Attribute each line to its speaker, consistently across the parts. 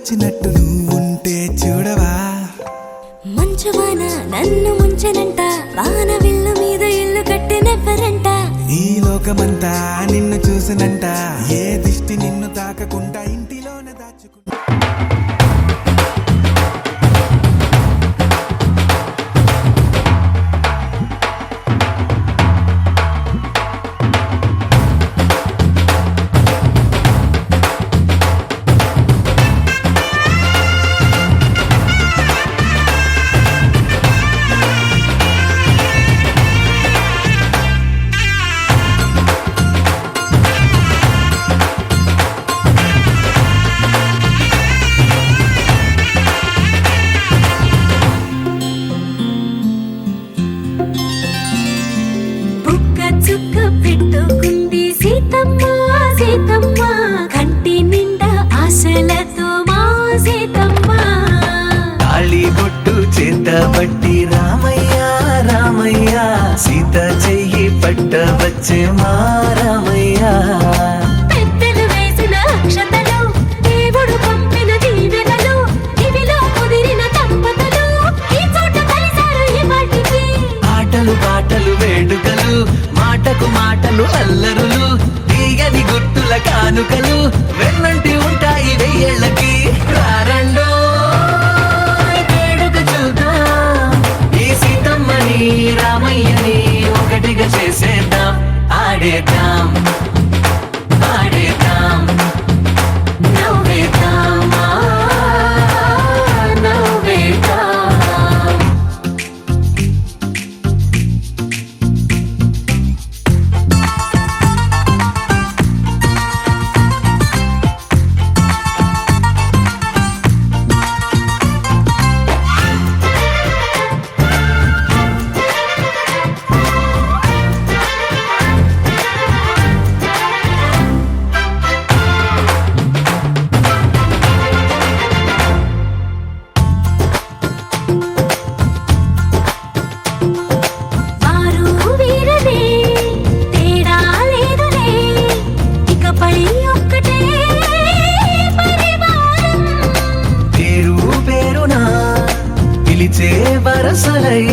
Speaker 1: వచ్చినట్టు నువ్వుంటే చూడవా.
Speaker 2: మంచువాన నన్ను ముంచెనంట, వాన విల్లు మీద ఇల్లు కట్టినెవ్వరంట.
Speaker 1: ఈ లోకమంతా నిన్ను చూసినంట, ఏ దిష్టి నిన్ను తాకకుండా ఇంటిలోనే దాచుకుంటా.
Speaker 2: చుక్క పెట్టుకుంది సీతమ్మ సీతమ్మ, కంటి నిండా ఆశలతో మా సీతమ్మ.
Speaker 3: తాళి బొట్టు చేతబట్టి రామయ్య రామయ్య, సీత చెయ్యి పట్ట వచ్చే మా రామయ్య.
Speaker 2: పెద్దలు వేసిన అక్షతలు, దేవుడు పంపిన దీవెనలు, ఇవిలో కుదిరిన దంపతులు ఈ చోట కలిసారు ఈ వాటికి.
Speaker 3: ఆటలు పాటలు వేడుకలు, మాటకు మాటలు అల్లరులు, తీయని గుర్తుల కానుకలు వెన్నంటి ఉంటాయి వెయ్యేళ్ళకి. రారండో వేడుక చూద్దాం, ఈ సీతమ్మని రామయ్యని ఒకటిగా చేసేద్దాం. ఆడేద్దాం ఆడేద్దాం నవ్వేద్దాం నవ్వేద్దాం. వరసలై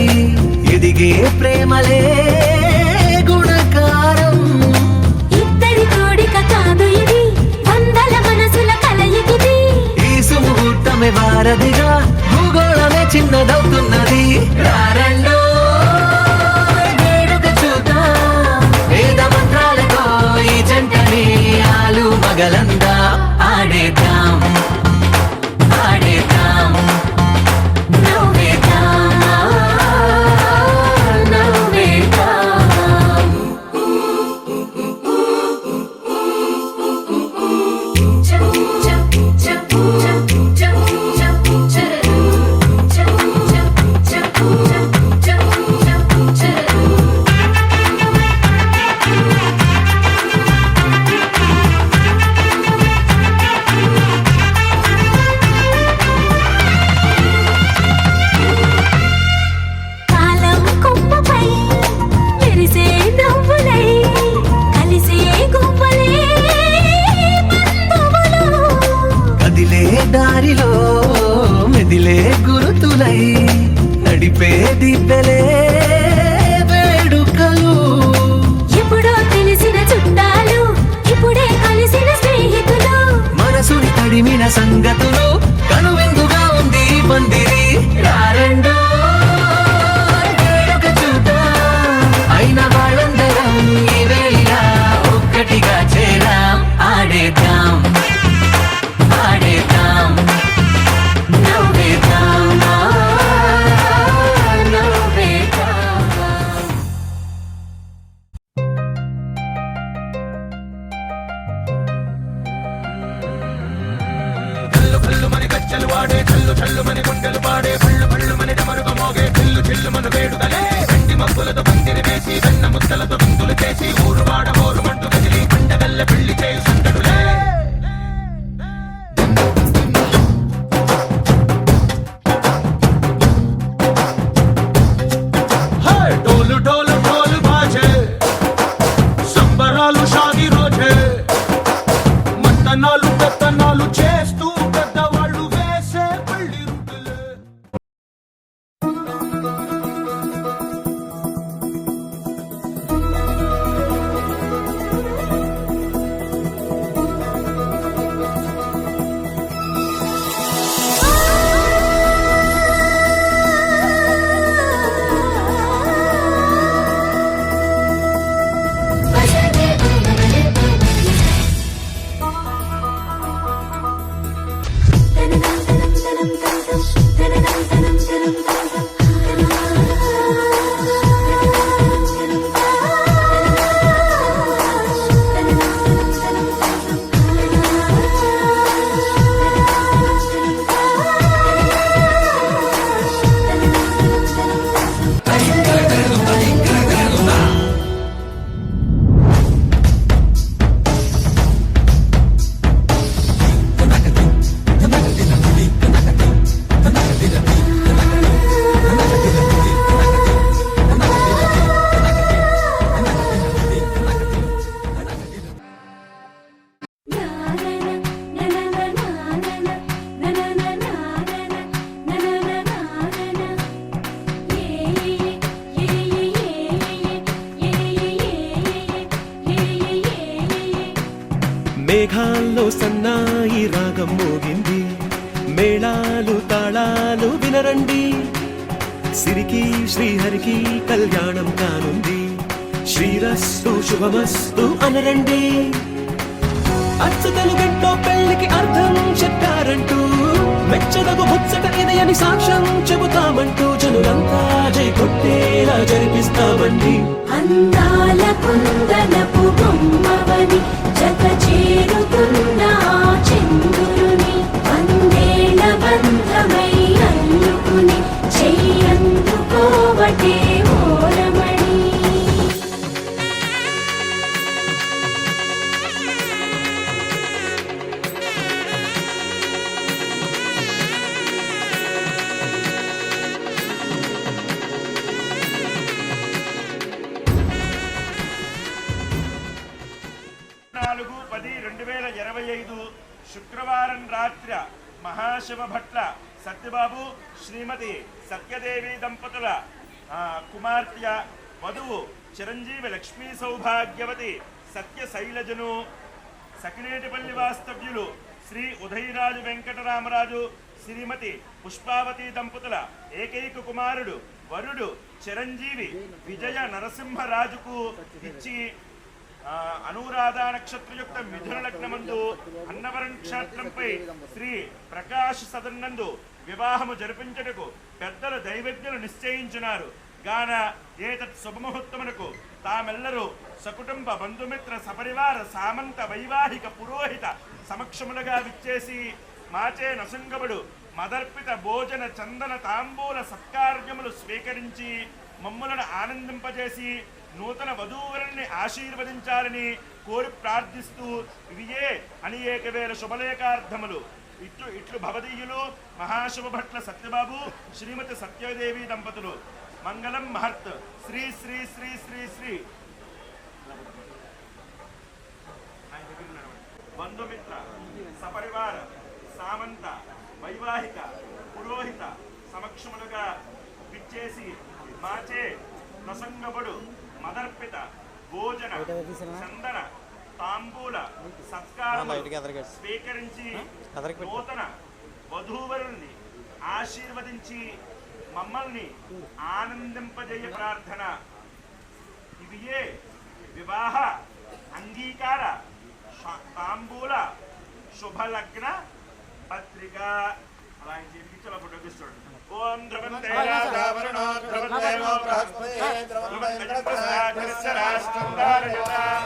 Speaker 3: ఎదిగే ప్రేమలే గుణకారం.
Speaker 2: ఇద్దరి కోడిక కాదు ఇది, వందల మనసుల కలయికిది.
Speaker 3: ఈ సుముహూర్తమే వారధిగా, భూగోళమే చిన్నదవుతున్నది. రారండో వేడుక చూద్దాం, వేద మంత్రాలతో ఈ జంటని ఆలు మగలందా. ఆడేద్దాం ఆడేద్దాం దారిలో మెదిలే గురుతులై నడిపే దిబ్బెలే వేడుకలు.
Speaker 2: ఎప్పుడో తెలిసిన చుట్టాలు, ఇప్పుడే కలిసిన స్నేహితులు,
Speaker 3: మనసుని తడిమిన సంగతులు, కనువిందుగా ఉంది పందిరి. రారండో వేడుక చూద్దాం, అయిన వాళ్ళందరం ఈ వేళ ఒక్కటిగా చేరాం. ఆడేద్దాం ఆడేద్దాం నవ్వేద్దాం నవ్వేద్దాం.
Speaker 4: కల్లు కల్లు మని గజ్జలు వాడే, చల్లు చల్లు మని గుండెలు పాడే, పళ్ళు పళ్ళు మని డమరుగ మోగే, చిల్లు చిల్లు మన వేడుకలే. వెండి మబ్బులతో పందిరి వేసి, వెన్న ముద్దలతో విందులు చేసి, ఊరు వాడ మోరు మంటు కదిలి, పండగల్ల పెళ్లి చేయు సందడులే. డోలు డోలు డోలు బాజే, సంబరాలు షాది రోజే, మట్టనాలు పెత్తనాలు చేస్తూ పెద్దవాళ్ళు
Speaker 5: మేఘాల్లో సన్నాయి రాగం మోగింది, మేళాలు తాళాలు వినరండి, సిరికి శ్రీహరికి కళ్యాణం కానుంది, శ్రీరస్తు శుభమస్తు అనరండి. అచ్చతలు గంటో పెళ్లికి అర్థం చెప్పారంటూ, మెచ్చదగు ముచ్చట ఇదయని సాక్ష్యం చెబుతామంటూ, జనులంతా జై కొట్టేలా జరిపిస్తామండి.
Speaker 2: అందాల కుందనపు బొమ్మవని జత చేరుతున్న చంద్రుని, వందేళ్ల బంధమై అల్లుకుని చెయ్యందుకోవటే ఓరమణి.
Speaker 4: శుక్రవారం రాత్రి మహాశివ భట్ల సత్యబాబు శ్రీమతి సత్యదేవి దంపతుల కుమార్తె వధువు చిరంజీవి లక్ష్మీ సౌభాగ్యవతి సత్యశైలజను, సకినేటిపల్లి వాస్తవ్యులు శ్రీ ఉదయరాజు వెంకటరామరాజు శ్రీమతి పుష్పావతి దంపతుల ఏకైక కుమారుడు వరుడు చిరంజీవి విజయ నరసింహరాజుకు ఇచ్చి అనురాధ నక్షత్రయుక్త మిథున లగ్నమందు అన్నవరం క్షేత్రంపై శ్రీ ప్రకాశ్ సదన్నందు వివాహము జరిపించుటకు పెద్దలు దైవజ్ఞులు నిశ్చయించున్నారు గాన ఏతత్ శుభముహూర్తమునకు తామెల్లరూ సకుటుంబ బంధుమిత్ర సపరివార సామంత వైవాహిక పురోహిత సమక్షములుగా విచ్చేసి మాచే నసుంగముడు మదర్పిత భోజన చందన తాంబూల సత్కార్యములు స్వీకరించి మమ్ములను ఆనందింపజేసి నూతన వధూవరుణ్ణి ఆశీర్వదించాలని కోరి ప్రార్థిస్తూ ఇవియే అనేక వేల శుభలేఖార్థములు. ఇట్లు భవదీయులు మహాశుభ భట్ల సత్యబాబు శ్రీమతి సత్యదేవి దంపతులు. మంగళం మహర్త్. శ్రీ శ్రీ శ్రీ శ్రీ శ్రీ బంధుమిత్ర సపరివార సామంత వైవాహిక పురోహిత సమక్షములుగా విచ్చేసి మాచే నసంగబడు మదర్పిత భోజన చందన తాంబూల సత్కారం స్వీకరించి నూతన వధూవరుల్ని ఆశీర్వదించి మమ్మల్ని ఆనందింపజేయ ప్రార్థన. ఇవియే వివాహ అంగీకార తాంబూల శుభలగ్న పత్రిక. అలా చల ఫోటో తీసుకోండి. ఓం ద్రవంతే రాజావరణో ద్రవందేవో బృహస్పతే ద్రవంతే ప్రసాదస్య రాష్ట్రం ధారయతాం.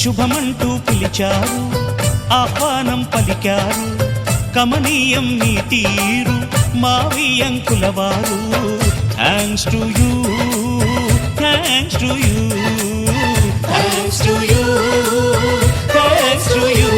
Speaker 6: శుభమంటూ పిలిచారు, ఆహ్వానం పలికారు, కమనీయం నీ తీరు మావియంకుల వారు. Thanks to you, thanks to you, thanks to you, thanks to you.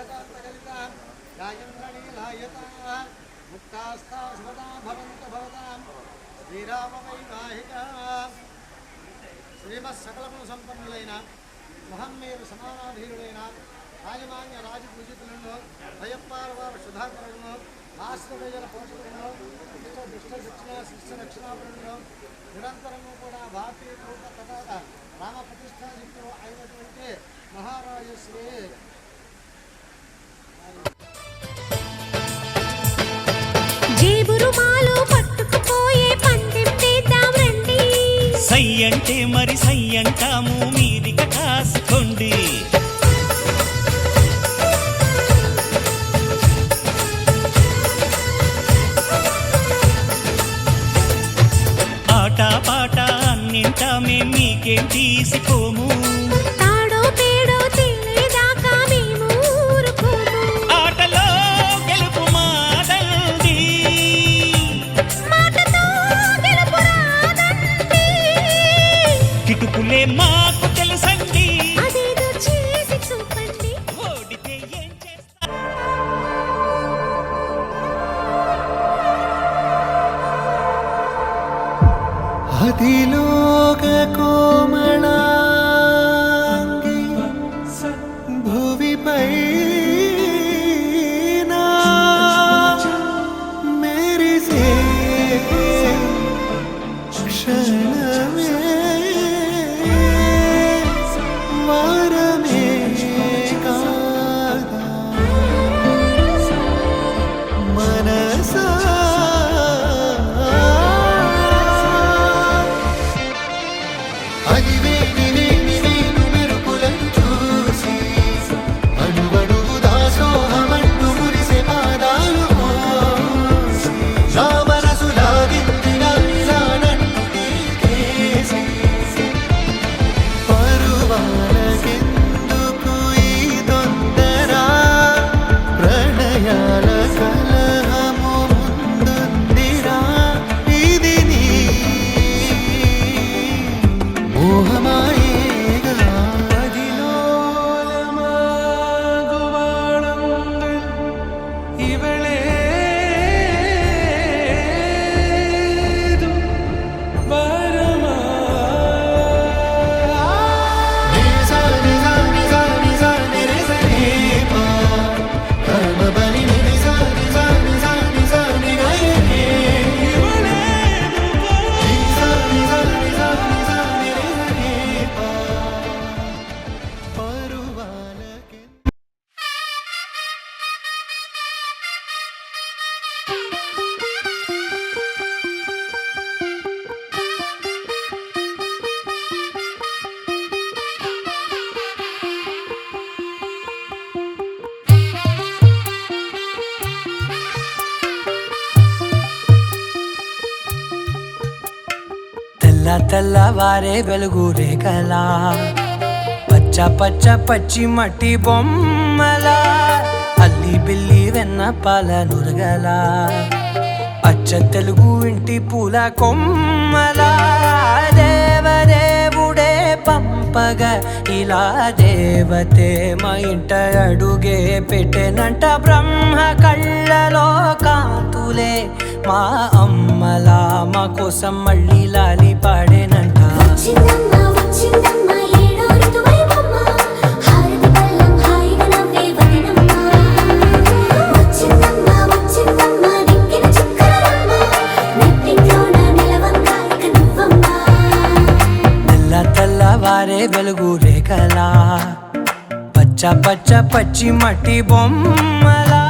Speaker 7: శ్రీయకాంతకలితాం యాయంద్రణీలాయతాం ముక్తాస్థా శుభదా భవంతు భవతాం శ్రీరామవైవాహికాం శ్రీమత్ సకలములు సంపన్నులైన మహమ్మేరు సమానాధీరుడైన రాజమాన్య రాజపూజితులను భయప్పారవారు సుధాకరులను ఆశ్ర ప్రజల పోషకులను దుష్ట శిక్షణ శిక్ష రక్షణాపరులను నిరంతరము కూడా భారతీయ రూప కథ రామ ప్రతిష్టాశక్తులు అయినటువంటి మహారాజశ్రీ
Speaker 2: జేబురు మాలో పట్టుకుపోయే పందెం చేద్దాం రండి.
Speaker 6: సై అంటే మరి సై అంటాము మీదిక కాసుకోండి. ఆట పాట అన్నింటా మేం మీకేం తీసిపోము.
Speaker 2: తాడో పేడో తెలియదాకా మేము ఊరుకోము.
Speaker 6: ఆటలో గెలుపు మాదండి.
Speaker 2: మాటతో గెలుపు రాదండి.
Speaker 6: కిటుకులే మాకు తెలుసండి.
Speaker 2: అదేదో చేసి చూపండి.
Speaker 6: ఓడితే ఏం చేస్తా
Speaker 7: అధిలోక కోమళాంగి భువిపై మెరిసే క్షణమే వారమే కాదా మనసా మెరుపులను చూసి అడుగడుగు దాసోహమంటూ మురిసే పాదాలు మోసి రామరసు లాగిందిన నీకేసి పరువాలకెందుకు ఈ తొందర ప్రణయాల కలహము ముందుందిరా ఇది నీ മോഹമായേക അതിലോലമാകുവാളങ്ങൾ ഇവളേതു വരമാ നിസാ നിസാ നിസാ നിസാ നിരസനേപാ കർമബലി നിസാ നിസാ നിസാ നിസാ നിഗയനേ నిజా నిజా నిజా నిజా నిరసనేపా పరువాలకే
Speaker 3: తెల్ల తెల్లవారే వెలుగు రేఖలా పచ్చ పచ్చ పచ్చి మట్టి బొమ్మలా అల్లి బిల్లి వెన్న పాల నురగలా అచ్చ తెలుగు ఇంటి పూల కొమ్మలా దేవదేవుడే పంపగా ఇలా దేవతే మా ఇంట అడుగే పెట్టెనంట బ్రహ్మ కళ్ళలో కాంతులే మా అమ్మలా మా కోసం మళ్ళీ లాలి పాడేనంట
Speaker 2: వచ్చిందమ్మ వచ్చిందమ్మ ఏడో ఋతువైవమ్మ. హారతి పళ్ళం హాయిగా నవ్వే వదినమ్మ. వచ్చిందమ్మ వచ్చిందమ్మ నెక్కిన చుక్కలమ్మ. నెట్టింట్లోన నిలవంగా ఇక నువ్వమ్మ.
Speaker 3: తెల్ల తెల్లవారే వెలుగు రేఖలా పచ్చ పచ్చ పచ్చి మట్టి బొమ్మలా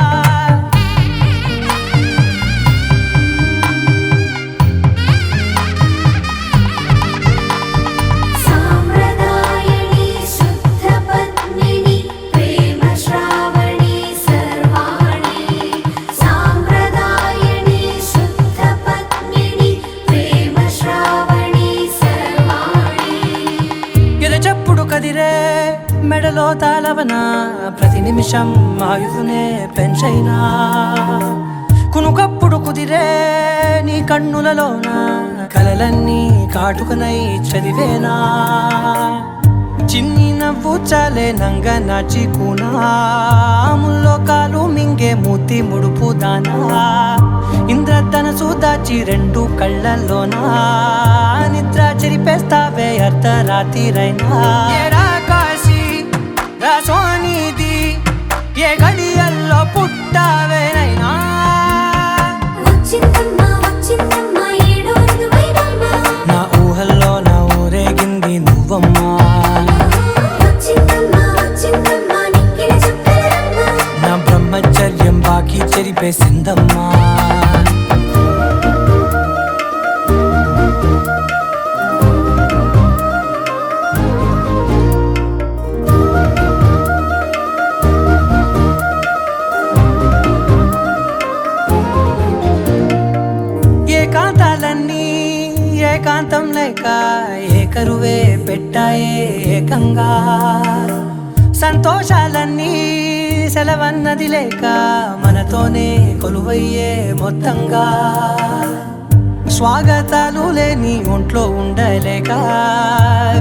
Speaker 2: సాంప్రదాయని శుద్ధ పద్మిని ప్రేమ శ్రావణి సర్వాణి. సాంప్రదాయని శుద్ధ పద్మిని ప్రేమ శ్రావణి సర్వాణి.
Speaker 3: ఎరచప్పుడు కదిరే మెడలో తాళవన ప్రతి నిమిషం ఆయుధునే పెంచైనా కునుకప్పుడు కుదిరే నీ కన్నులలోన కలలన్నీ కాటుకనై చదివేనా చిన్ని నవ్వు చాలే నంగ నాచి కూనాముల మూతి ముడుపు దానా ఇంద్రధనసు దాచి రెండు కళ్ళల్లోనా నిద్ర చెరిపేస్తావే అర్ధరాత్రిరైనా ఏరా కాశీ రా సోనిది ఏ గడియల్లో పుట్టావేనైనా
Speaker 2: వచ్చిందమ్మా వచ్చిందమ్మా ఏడో ఋతువైనమ్మా
Speaker 3: నా ఊహల్లో నా ఊరేగింది నువ్వమ్మా
Speaker 2: వచ్చిందమ్మా వచ్చిందమ్మా నిక్కిన చుక్కలమ్మా
Speaker 3: నా బ్రహ్మచర్యం బాకీ చెరిపేసిందమ్మా ఏకాంతాలన్నీ ఏకాంతం లేక ఏకరువే పెట్టాయే ఏకంగా సంతోషాలన్నీ సెలవన్నది లేక మనతోనే కొలువయ్యే మొత్తంగా స్వాగతాలు లేని ఒంట్లో ఉండలేక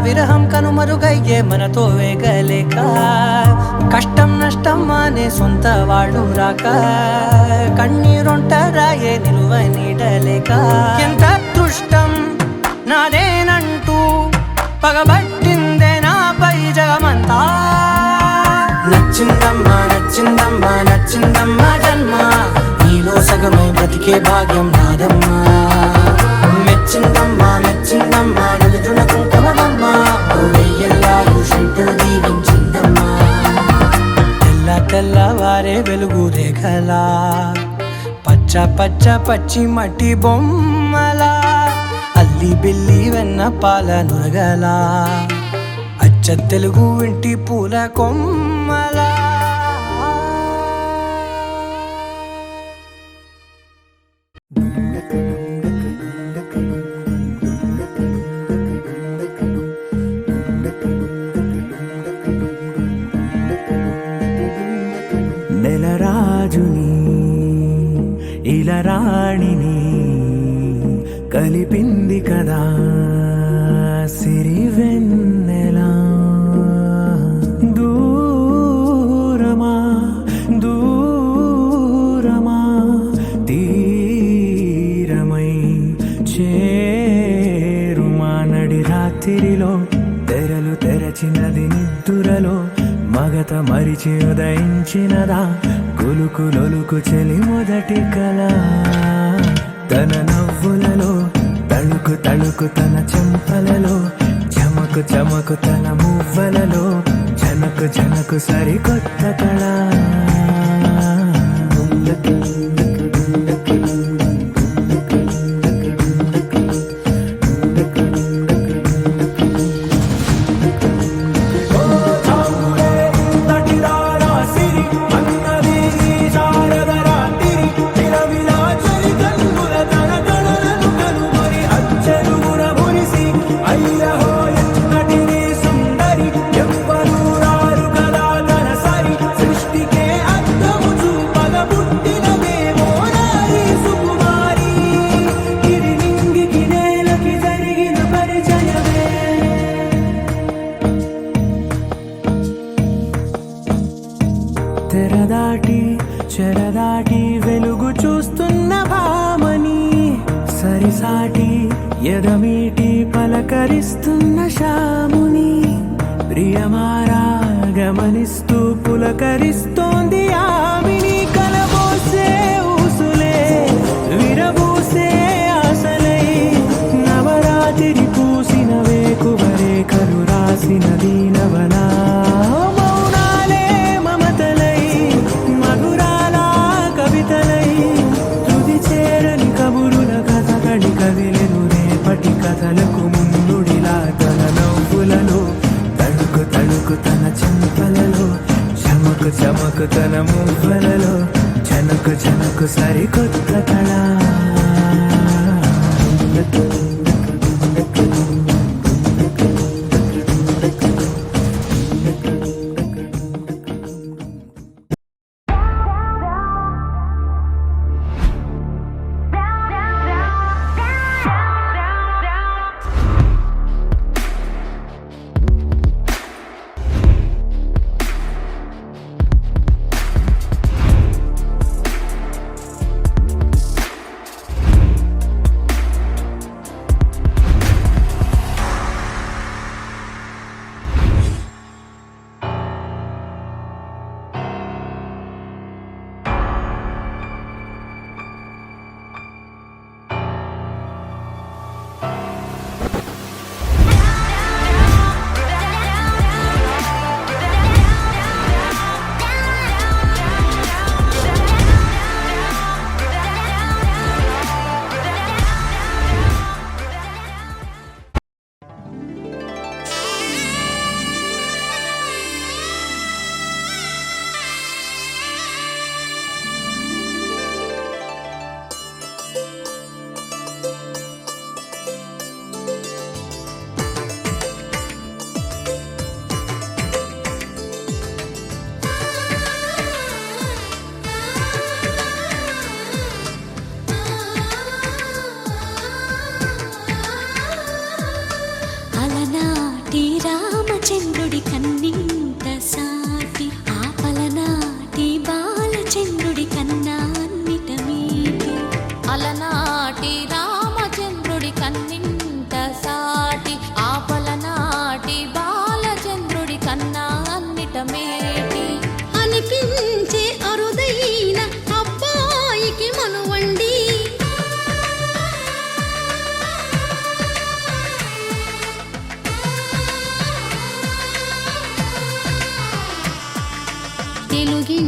Speaker 3: విరహం కనుమరుగయ్యే మనతో వేగలేక కష్టం నష్టం అనే సొంత వాళ్ళు రాక కన్నీరొంటరాయే నిలువ నీడలేక ఎంత దృష్టం నాదేనంటూ పగబట్టిందే నాపై జగమంతా నచ్చిందమ్మా నచ్చిందమ్మా నచ్చిందమ్మా జన్మ నీలో సగమై బ్రతికే భాగ్యం నాదమ్మా మెచ్చిందమ్మా మెచ్చిందమ్మా నుదుటిన కుంకుమమ్మా వెయ్యల్లారు శంకరు దీవించిందమ్మా తెల్ల తెల్లవారే వెలుగు రేఖలా పచ్చ పచ్చ పచ్చి మట్టి బొమ్మలా అల్లి బిల్లి వెన్న పాల నురగలా అచ్చ తెలుగు ఇంటి పూల కొమ్మలా
Speaker 1: నెలరాజుని ఇలా రాణిని కలిపింది కదా సిరివెన్నెలా దూరమా దూరమా తీరమై చేరుమా నడి రాత్రిలో తెరలు తెరచినది నిద్దురలో మగత మరిచి ఉదయించినదా కులుకులొలుకు చెలి మొదటి కళ తన నవ్వులలో తళుకు తళుకు తన చెంపలలో చమకు చమకు తన మువ్వలలో జనకు జనకు సరికొత్త కళ తెరదాటి చెరదాటి వెలుగు చూస్తున్న భామని సరిసాటి ఎదమీటి పలకరిస్తున్న శాముని ప్రియమారా గమనిస్తూ పులకరిస్తోంది ఆవిని కలబోసే ఊసులే విరబూసే ఆశలై నవరాత్రి పూసిన వేకువరే కలు రాసిన దీనవనా మౌనాలే మమతలై మధురాల కవితలై తుది చేరని కబురుల కథ కడి కదిలెను రేపటి కథలకు ముందుడిలా తన నవ్వులలో తడుకు తడుకు తన చెంపలలో చమకు చమకు తన మువ్వలలో జనకు జనకు సరికొత్త కళ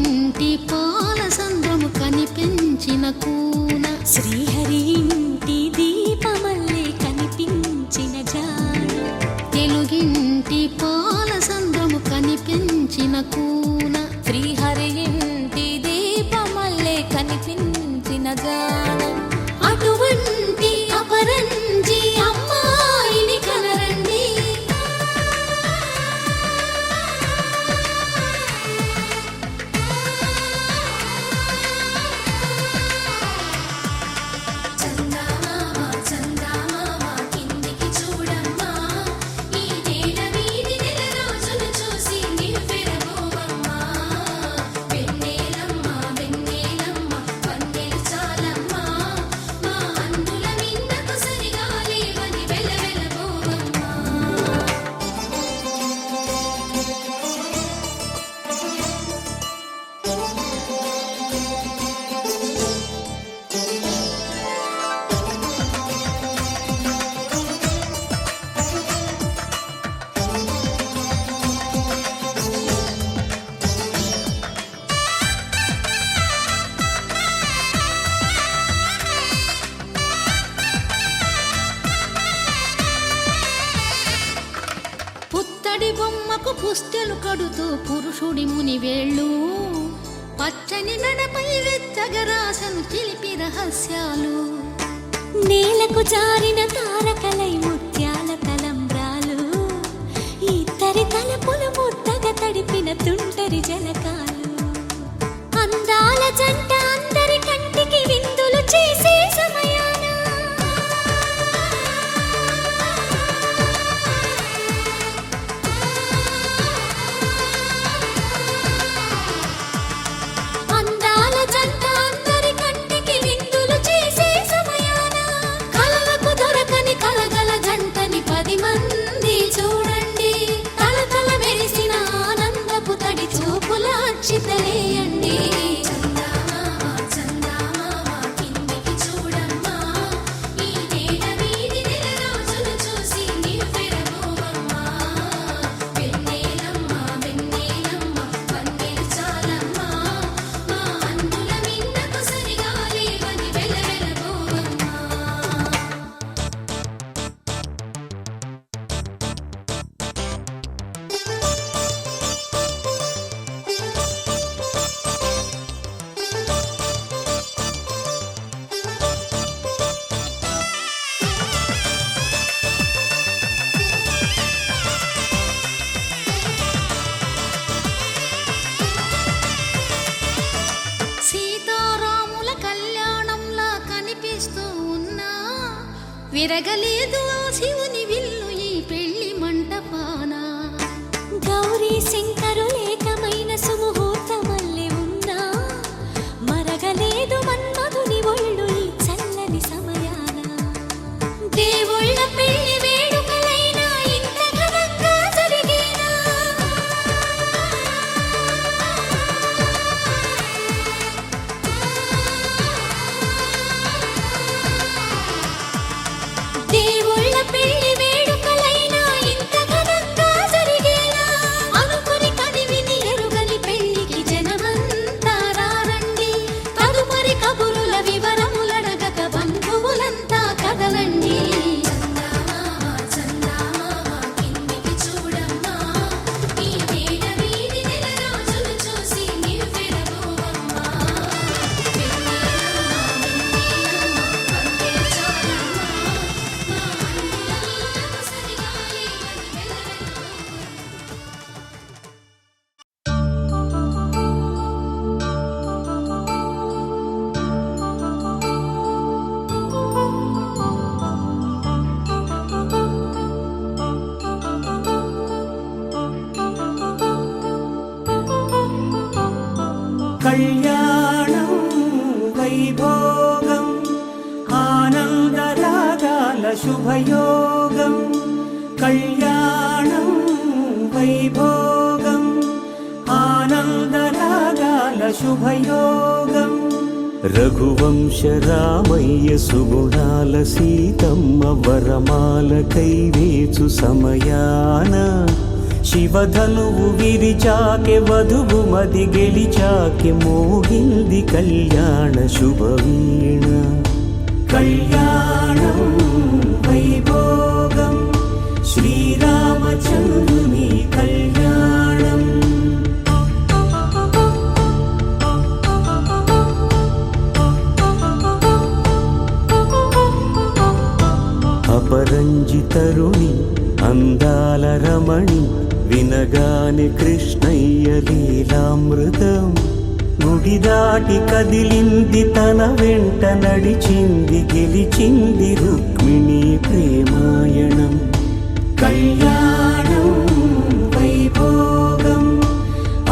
Speaker 8: తెలుగింటి పాల సంద్రము కనిపించిన కూన
Speaker 2: శ్రీహరి ఇంటి దీపమల్లే కనిపించిన జాడ
Speaker 8: తెలుగింటి పాల సంద్రము కనిపించిన కూన
Speaker 2: శ్రీహరి ఇంటి దీపమల్లే కనిపించిన జాడ అటువంటి అపరంజి అమ్మాయిని కనరండి చందమామ చందమామ కిందికి చూడమ్మా ఈ నేల వీధి నెల రోజులు చూసి నివ్వెరబోవమ్మా వెన్నెలమ్మ వెన్నెలమ్మ వన్నెలు చాలమ్మా మా అందుల మిన్నకు సరిగా లేవని వెలవెలబోవమ్మా
Speaker 8: పుత్తడి బొమ్మకు పుస్తెలు కడుతూ పురుషుడి ముని వేళ్ళు పచ్చని నడపై వెచ్చగరాసను చిలిపి రహస్యాలు
Speaker 2: నేలకు జారిన తారకలై ముత్యాల తలంబ్రాలు ఇద్దరి తలపులు ముద్దగా తడిపిన తుంటరి జలకాలు అందాల జంట అందరి కంటికి విందులు చేసే సమయాన అందాల జంట అందరి కంటికి విందులు చేసే సమయాన కలలకు దొరకని కలగల జంటని 10 మంది చూడండి తలతల మెరిసిన ఆనందపు తడి చూపుల అచ్చితలేయండి చందమామ చందమామ కిందికి చూడమ్మా ఈ నేల వీధి నెల రోజులు చూసి నివ్వెరబోవమ్మా వెన్నెలమ్మ వెన్నెలమ్మ వన్నెలు చాలమ్మా మా అందుల మిన్నకు సరిగా లేవని వెలవెలబోవమ్మా
Speaker 8: సీతారాముల కళ్యాణంలా కనిపిస్తూ ఉన్నా విరగలేదు ఆ శివుని విల్లు ఈ పెళ్లి మంటపాన
Speaker 2: గౌరీ శంకరులేకమైన సుముహూర్తమల్లె ఉన్నా మరగలేదు మన్మధుని ఒళ్ళు ఈ చల్లని సమయాన దేవుళ్ళ పెళ్లి వేడుకలైనా ఇంత ఘనంగా జరిగేనా దేవుళ్ళ పెళ్లి వేడుకలైనా ఇంత ఘనంగా జరిగేనా అనుకుని కనివిని ఎరుగని పెళ్లికి జనమంతా రారండి తదుపరి కబురుల వివరములడగక బంధువులంతా కదలండి చందమామ చందమామ కిందికి చూడమ్మా ఈ నేల వీధి నెల రోజులు చూసి నివ్వెరబోవమ్మా వెన్నెలమ్మ వెన్నెలమ్మ వన్నెలు చాలమ్మా మా అందుల మిన్నకు సరిగా లేవని వెలవెలబోవమ్మా
Speaker 3: కళ్యాణం వైభోగం ఆనందరాగాల శుభయోగం కళ్యాణం వైభోగం ఆనందరాగాల శుభయోగం రఘువంశ రామయ్య సుగుణాల సీతమ్మ వరమాల కైవేచు సమయాన
Speaker 5: శివధనువు విరిచాకె వధువు మది గెలిచాకె మోగింది కళ్యాణ శుభవీణ కళ్యాణం వైభోగం శ్రీరామచంద్రుని కళ్యాణం అపరంజి తరుణి అందాల రమణి వినగాని కృష్ణయ్య లీలామృతం గుడి దాటి కదిలింది తన వెంట నడిచింది గెలిచింది రుక్మిణి ప్రేమాయణం కళ్యాణం వైభోగం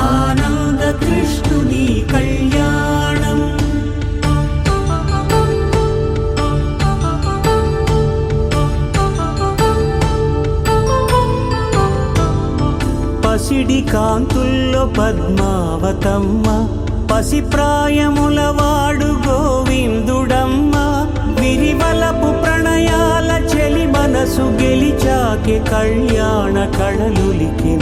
Speaker 5: ఆనంద కృష్ణుని కళ్యాణం పసిడి కాంతుల్లో పద్మావతమ్మ పసిప్రాయముల వాడు గోవిందుడమ్మ విరివలపు ప్రణయాల చెలి మనసు గెలిచాకె కళ్యాణ కళలులికినాడమ్మ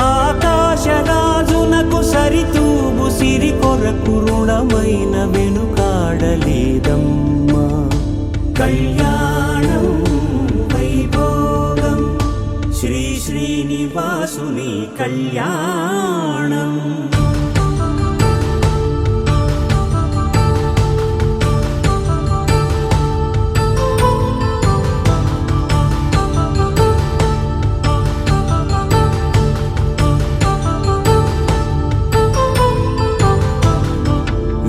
Speaker 5: ఆకాశరాజునకు సరితూగు సిరి కొరకు రుణమైన వెనుకాడలేదమ్మా కళ్యాణం వైభోగం శ్రీ శ్రీనివాసుని కళ్యాణం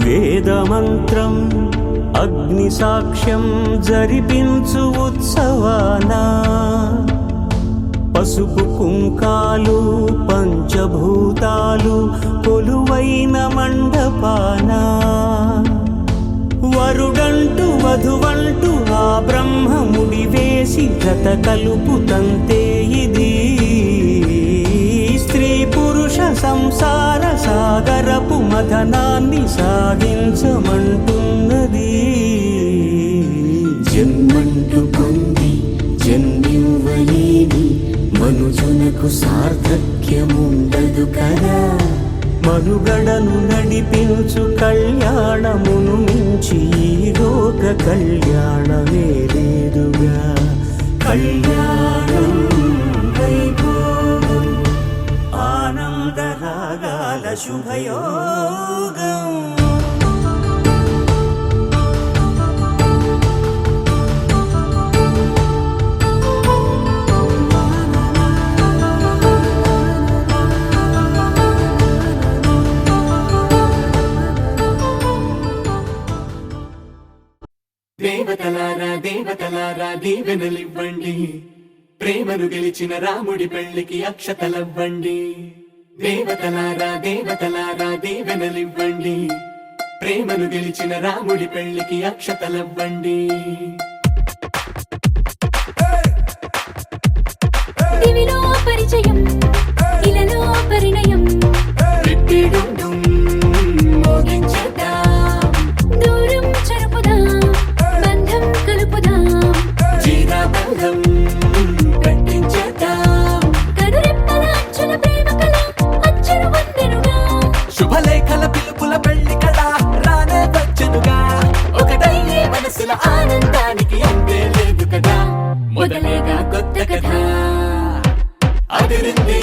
Speaker 5: వేదమంత్రం అగ్ని సాక్ష్యం జరిపించు ఉత్సవానా పసుపు కుంకాలు పంచభూతాలు కొలువైన మండపాన వరుడంటూ వధువంటూ ఆ బ్రహ్మముడి వేసి జత కలుపుతంతే ఇది స్త్రీ పురుష సంసార సాగరపు మథనాన్ని సాగించమంటున్నది జన్మంటూ పొంది జన్మివ్వలేని మనుజునకు సార్థక్యముండదు కదా మనుగడను నడిపించు కళ్యాణమును మించి ఈ లోక కళ్యాణమే లేదుగా కళ్యాణం వైభోగం ఆనందరాగాల శుభయోగం దేవతలారా దేవతలారా దీవెనలివ్వండి ప్రేమను గెలిచిన రాముడి పెళ్లికి అక్షతలవ్వండి దేవతలారా దేవతలారా దీవెనలివ్వండి ప్రేమను గెలిచిన రాముడి పెళ్లికి అక్షతలవ్వండి
Speaker 2: దివిలో పరిచయం ఇలలో పరిణయం దూరం చరుపుదాం బంధం కలుపుదాం
Speaker 5: జీరాబంధం కట్టించేద్దాం
Speaker 2: కనురెప్పల అచ్చుల ప్రేమ కళ అచ్చరు వందెనుగా
Speaker 5: శుభలేఖల పిలుపుల పెళ్లి కళ రానే వచ్చనుగా ఒకటయ్యే మనసుల ఆనందానికి అంతే లేదు కదా మొదలేగా కొత్త కథ అదిరింది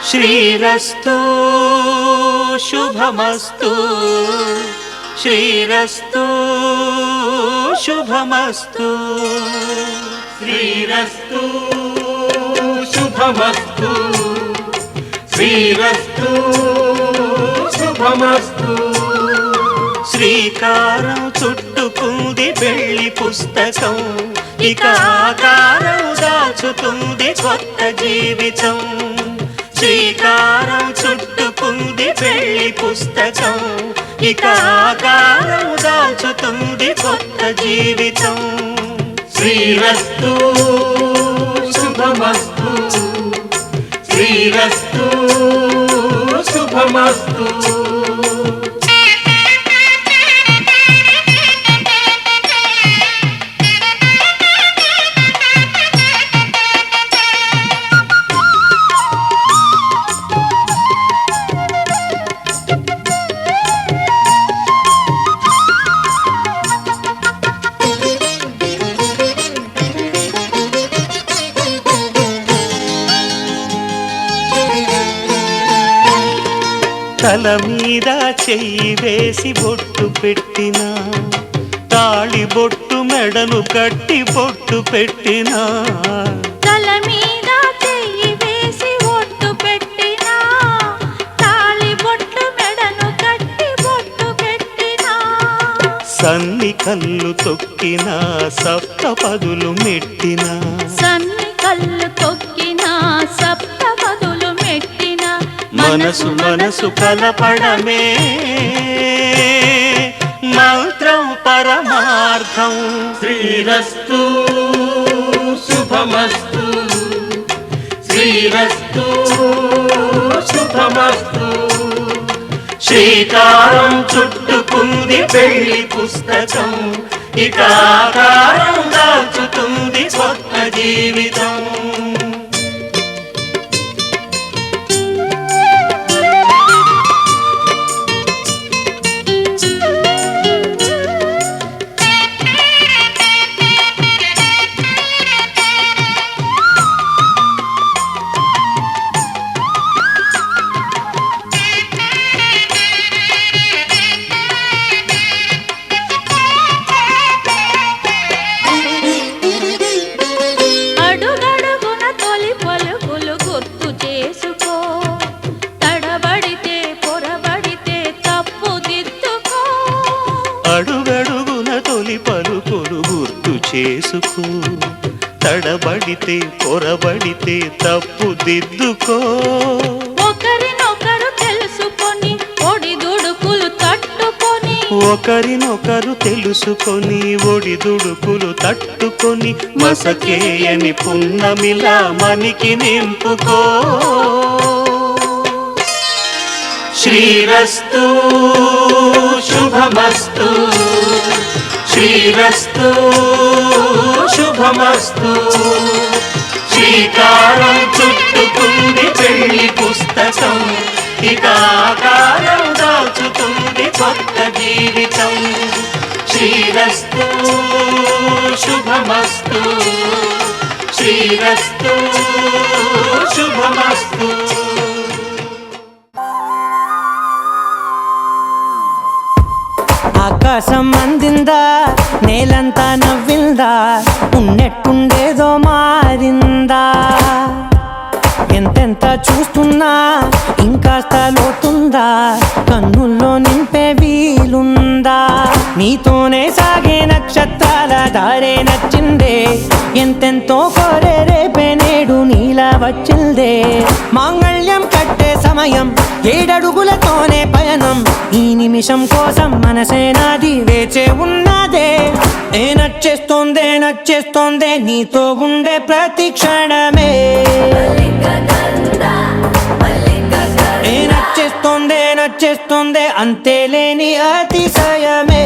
Speaker 6: శ్రీరస్తు శుభమస్తు శ్రీరస్తు శుభమస్తు
Speaker 5: శ్రీరస్తు శుభమస్తు శ్రీరస్తు శుభమస్తు
Speaker 6: శ్రీకారం చుట్టుకుంది పెళ్లి పుస్తకం ఇక ఆకారం దాచుతుంది కొత్త జీవితం శ్రీకారం చుట్టుకుంది పెళ్లి పుస్తకం ఇక ఆకారం దాచుతుంది కొత్త జీవితం
Speaker 5: శ్రీరస్తు శుభమస్తు శ్రీరస్తు శుభమస్తు
Speaker 6: తల మీద చెయ్యి వేసి బొట్టు పెట్టినా తాళి బొట్టు మెడను కట్టి బొట్టు పెట్టినా
Speaker 2: తల మీద చెయ్యి వేసి ఒట్టు పెట్టినా తాళి బొట్టు మెడను కట్టి బొట్టు పెట్టినా
Speaker 6: సన్ని కళ్ళు తొక్కినా సప్త పదులు మెట్టినా
Speaker 2: సన్ని కళ్ళు తొక్కినా సప్త పదులు మెట్టినా
Speaker 6: మనసు మనసు కలపడమే మంత్రం పరమార్థం
Speaker 5: శ్రీరస్తు శుభమస్తు శ్రీరస్తు శుభమస్తు
Speaker 6: శ్రీకారం చుట్టుకుంది పెళ్లి పుస్తకం ఇక ఆకారం దాచుతుంది కొత్త జీవితం
Speaker 2: అడుగడుగున తొలి పలుకులు గుర్తు చేసుకో తడబడితే పొరబడితే తప్పు దిద్దుకో
Speaker 6: అడుగడుగున తొలి పలుకులు గుర్తు చేసుకో తడబడితే పొరబడితే తప్పు దిద్దుకో
Speaker 2: ఒకరినొకరు తెలుసుకొని ఒడిదుడుకులు తట్టుకొని
Speaker 6: ఒకరినొకరు తెలుసుకొని ఒడిదుడుకులు తట్టుకొని మసకేయని పున్నమిలా మనికి నింపుకో శ్రీరస్తు శుభమస్తు శ్రీరస్తు శుభమస్తు శ్రీకారం చుట్టుకుంది పెళ్లి పుస్తకం ఇక ఆకారం దాచుతుంది కొత్త జీవితం శ్రీరస్తు శుభమస్తు శ్రీరస్తు శుభమస్తు
Speaker 3: ఆకాశం అందిందా నేలంతా నవ్విందా ఉన్నట్టుండేదో మారిందా ఎంతెంత చూస్తున్నా ఇంకాస్త లోతుందా కన్నుల్లో నింపే వీలుందా నీతోనే సాగే నక్షత్రాల దారే నచ్చిందే ఎంతెంతో కోరే రేపే నేడు నీలా వచ్చిందే మాంగళ్యం కట్టే సమయం ఏడడుగులతోనే పయనం ఈ నిమిషం కోసం మనసే నాది వేచే ఉన్నదే ఏ నచ్చేస్తోందే నీతో ఉండే ప్రతి క్షణమే ఏ నచ్చేస్తోందే అంతేలేని అతిశయమే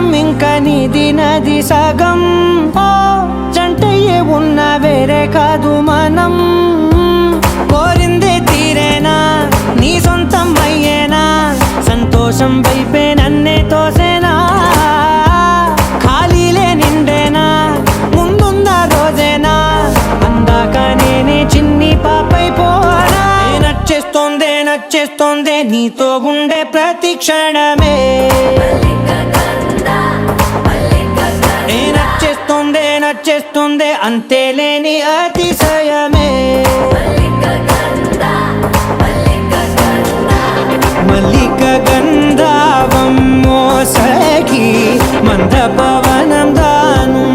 Speaker 3: సగం ఇంకా నీది నది సగం ఓ జంటయ్యే ఉన్న వేరే కాదు మనం కోరిందే తీరేనా నీ సొంతం అయ్యేనా సంతోషం వైపే నన్నే తోసేనా ఖాళీలే నిండేనా ముందుందా రోజేనా అందాక నేనే చిన్ని పాపై పోనా నచ్చేస్తోందే నీతో ఉండే ప్రతి క్షణమే నచ్చేస్తోందే అంతేలేని అతిశయమే మల్లిక గంధావం మోసకి మంద పవనం దాను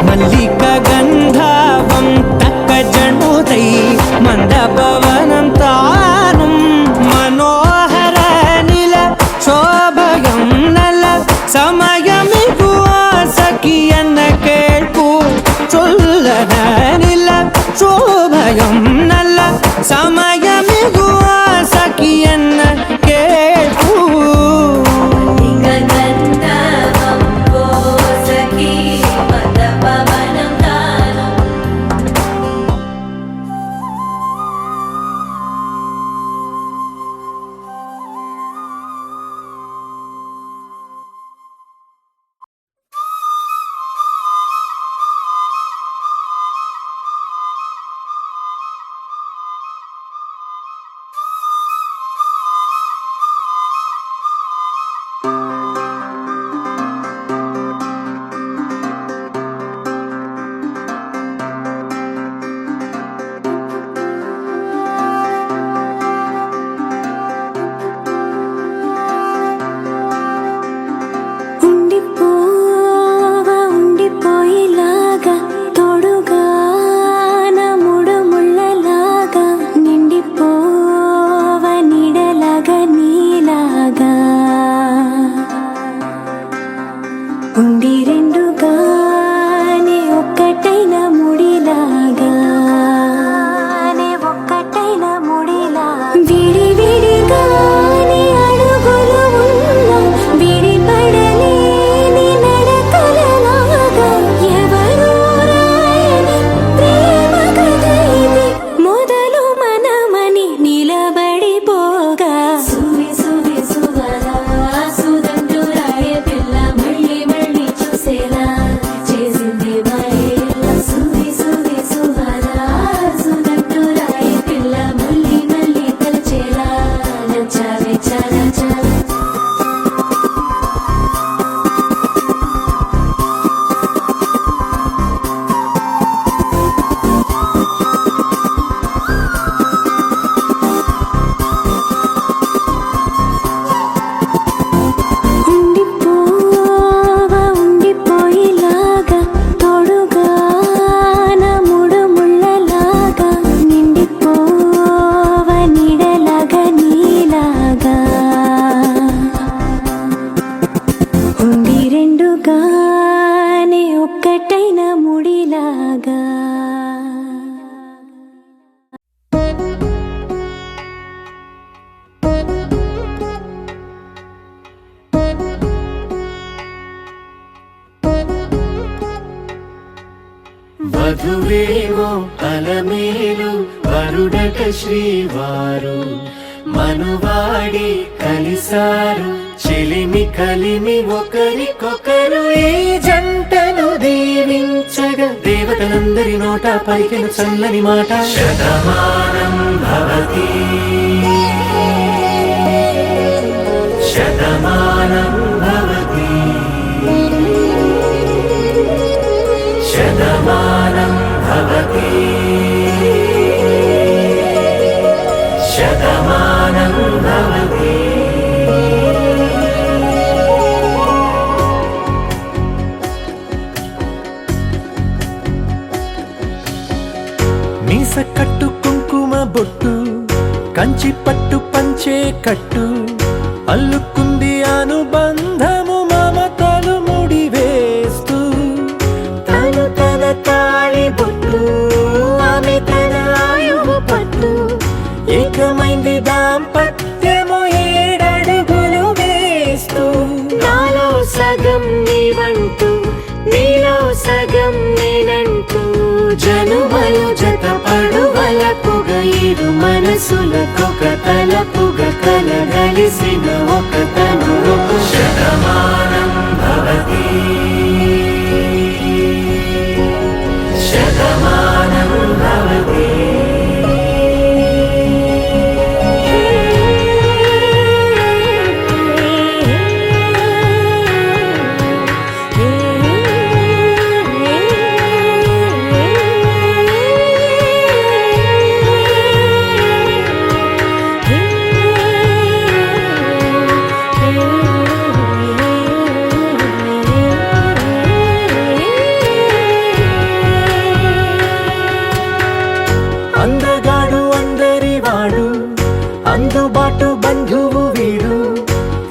Speaker 3: మల్లిక గంధావం తక్క జణుదై మంద పవనం తాను మనోహర నిల శోభయం నల సమయమిగు సఖియన్న కేൾపు చొల్లన నిల శోభయం నల్ల సమయమిగు సఖియన్న కేൾపు
Speaker 7: వధువేమో అలమేలు వరుడట శ్రీవారు మనువాడి కలిసారు చెలిమి కలిమి ఒకరికొకరు ఈ జంటను దీవించగా దేవతలందరి నోట పలికిన చల్లని మాట శతమానం భవతి శతమానం భవతి శతమానం భవతి శతమానం భవతి మీస కట్టు కుంకుమ బొట్టు కంచి పట్టు పంచే కట్టు అల్లుకుంది అనుబంధము మమతలు ముడివేస్తూ తను తన తాళి బొట్టు ఆమె తన ఆయువు పట్టు ఏకమైంది దాంపత్యము 7 అడుగులు వేస్తూ
Speaker 3: మనసులకొక తలపుగా కలగలిసిన ఒక తనువు శతమానం భవతి శతమానం భవతి అందగాడు అందరివాడు అందుబాటు బంధువు వీడు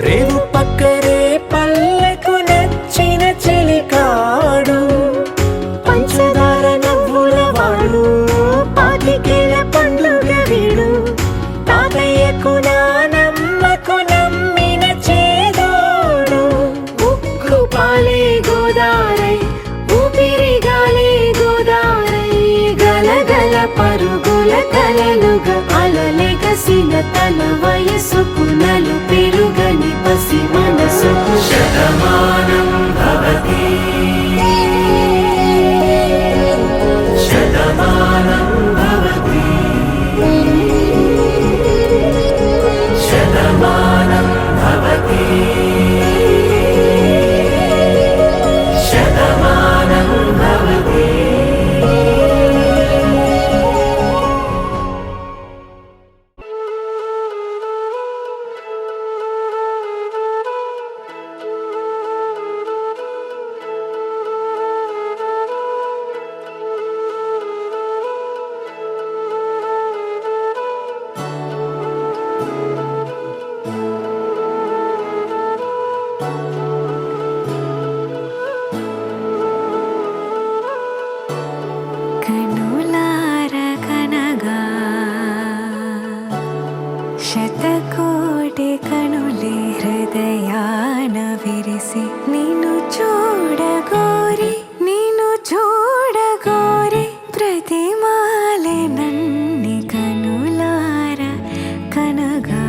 Speaker 3: రేవు పక్కరే పల్లెకు నచ్చిన చెలికాడు పంచదార నవ్వుల వాడు పాతికేల పండుగ వీడు తాతయ్యకు నానమ్మకు నమ్మిన చేదోడు ఉక్కు పాలే గోదారై ఊపిరి గాలే గోదారై గలగల పరుగుల కలలుగా అలలెగసిన తన వయసుకు నలు పెరుగని పసి మనసుకు శతమానం భవతి శతమానం భవతి శతమానం భవతి శతమానం భవతి
Speaker 2: కనులార కనగా శతకోటి కనులే హృదయాన విరిసి నిన్ను చూడగోరి ప్రతిమాలే నన్ని కనులార కనగా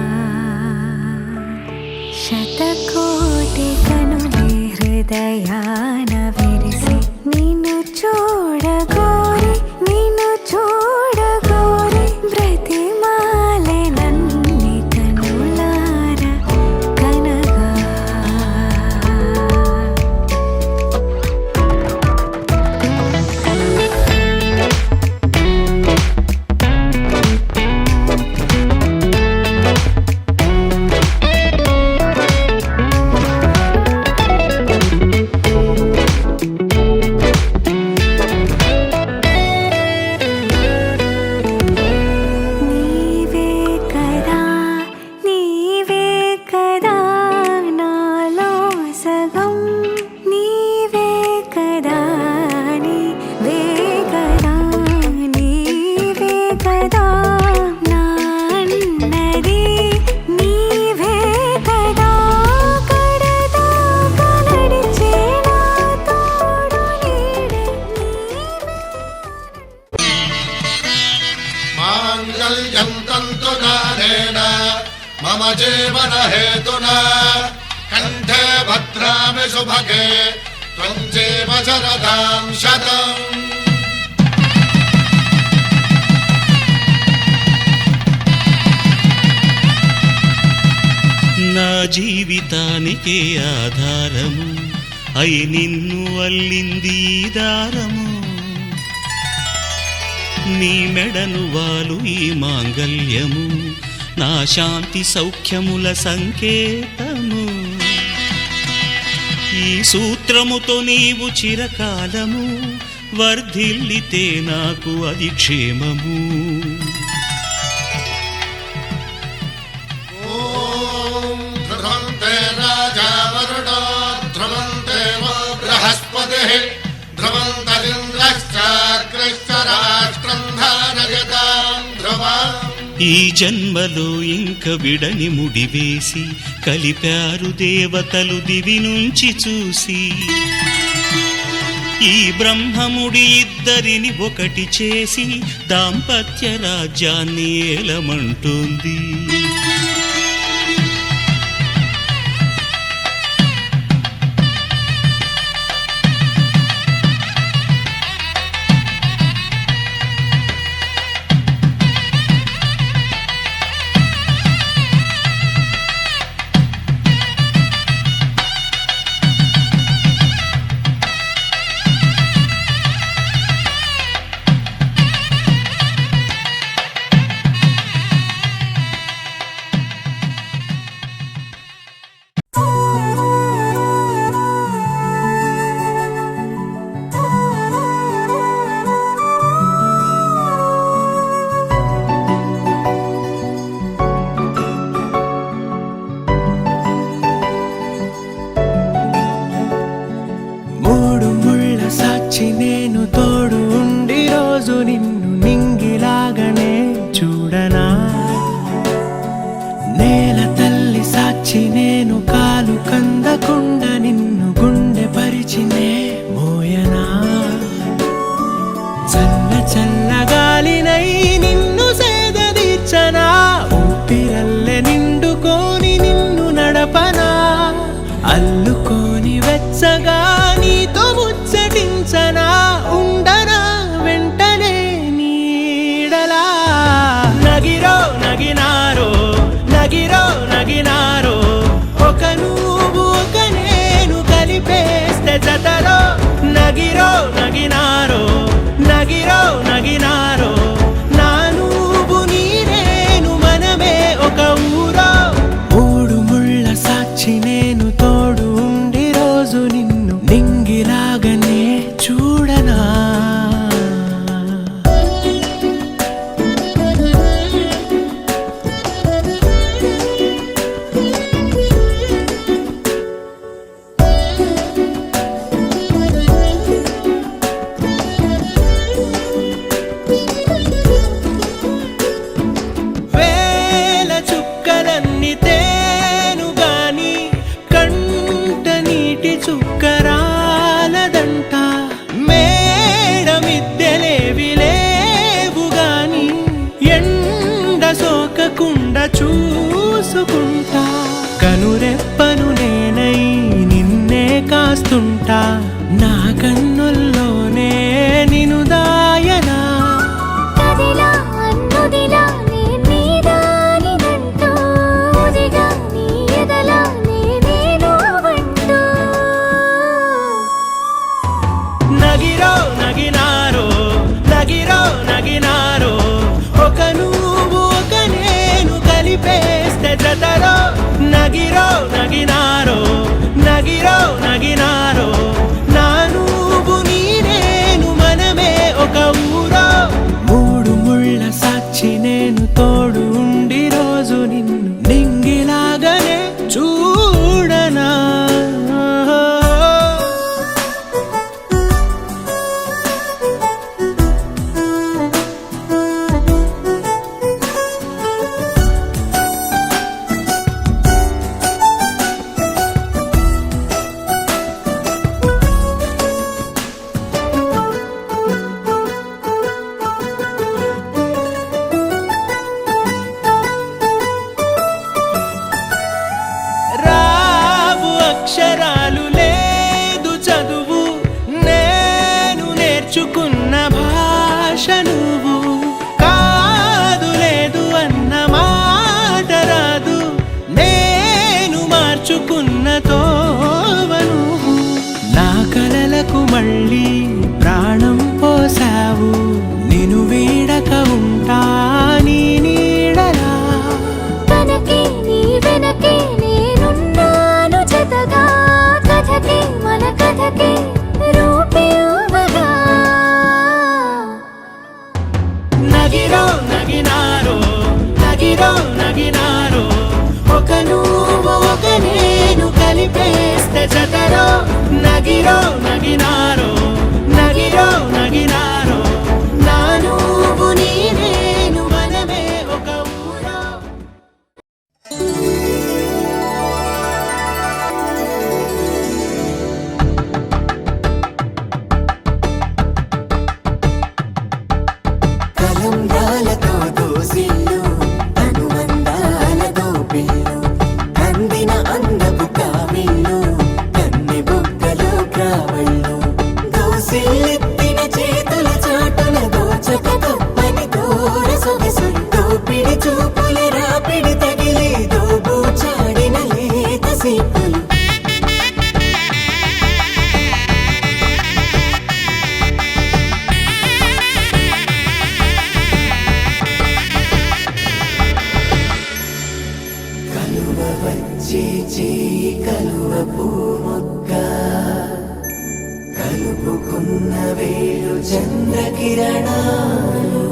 Speaker 2: శతకోటి కనులే హృదయాన విరిసి నిన్ను చూడగోరి ప్రతిమాలే నన్ని కనులార కనగా నీవే కదా నాలో సగం నీవే కదా నాన్నది నీవే కదా కడదాకా నడిచే నా తోడు నీడే
Speaker 4: మాంగళ్యం తంతునానేన మమ జీవన హేతునా కంఠే భద్రామి శుభగే త్వం జీవ శరదాం శతం
Speaker 6: నా జీవితానికే ఆధారము అయి నిన్ను అల్లింది ఈ దారము నీ మెడను వాలు ఈ మాంగల్యము నా శాంతి సౌఖ్యముల సంకేతము ఈ సూత్రముతో నీవు చిరకాలము వర్ధిల్లితే నాకు అది క్షేమము
Speaker 4: ధ్రువంతే రాజా వరుణో ధ్రువంతే బృహస్పతి ధ్రువంతరింద్రశ్చాగ్రశ్చ రాష్ట్రం ధారయతాం ధ్రువం
Speaker 6: ఈ జన్మలో ఇంక విడని ముడివేసి కలిపారు దేవతలు దివి నుంచి చూసి ఈ బ్రహ్మముడి ఇద్దరిని ఒకటి చేసి దాంపత్య రాజ్యాన్ని ఏలమంటుంది.
Speaker 7: మూడు ముళ్ళ సాక్షి నేను తోడు ఉండి రోజు నిన్ను నింగిలాగనే చూడనా. నేల తల్లి సాక్షి నేను కాలు కందకుండా నిన్ను గుండె పరిచినే మోయనా. చల్ల చల్లగాలినై నిన్ను సేదదీర్చనా. ఊపిరల్లె నిండుకొని నిన్ను నడపనా. అల్లుకోని వెచ్చగా నీతో ముచ్చటించనా. ఉండనా వెంటనే నీడలా. నగిరో నగినారో నగిరో నగినారో ఒక నువ్వు ఒక నేను కలిపేస్తే జతలో. నగిరో నగినారో నగిరో నగినారో నా నువ్వు నీ నేను మనమే ఒక ఊరో. మూడు ముళ్ళ సాక్షి నేను తోడు ఉండి రోజు నిన్ను నింగిలాగనే చూడనా. వేల చుక్కలన్నీ తేను గాని కంట నీటి చుక్కరాలదంట. మేడ మిద్దెలేవి లేవు గాని ఎండ సోకకుండా చూసుకుంటా. కనురెప్పను నేనై నిన్నే కాస్తుంటా. నా కన్నుల్లోనే నిను దాయనా.
Speaker 2: కదిలా అన్నుదిలా నీ నీదానినంటూ ఉదిగా నీ ఎదలా నేను వంటూ.
Speaker 7: నగిరో నగినారో నగిరో నగినారో ఒక నువ్వు ఒక నేను కలిపేస్తే జతలో. నగిరో నగినారో నగిరో నగినారో నా నువ్వు నీ నేను మనమే ఒక ఊరో. మూడు ముళ్ళ సాక్షి నేను తోడు ఉండి రోజు నిన్ను నింగిలాగనే చూడనా. రావు అక్షరాలు లేదు చదువు నేను నేర్చుకున్న భాష నువ్వు. కాదు లేదు అన్న మాట రాదు నేను మార్చుకున్న తోవ నువ్వు. నా కలలకు మళ్ళీ ప్రాణం పోసావు. నిన్ను వీడక ఉంటా నీ నీడలా.
Speaker 2: కనకే నీ వెనకే నేనున్నాను జతగా. కథకే మన కథకే రూపివ్వగా.
Speaker 7: నగిరో నగినారో నగిరో నగినారో ఒక నువ్వు ఒక నేను కలిపేస్తే జతలో. నగిరో నగినారో నగిరో నగినారో నా నువ్వు నీ నేను మనమే ఒక ఊరో.
Speaker 3: వచ్చి చేయి కలువ పూమొక్క కలుపుకున్న వేలు చంద్రకిరణాలు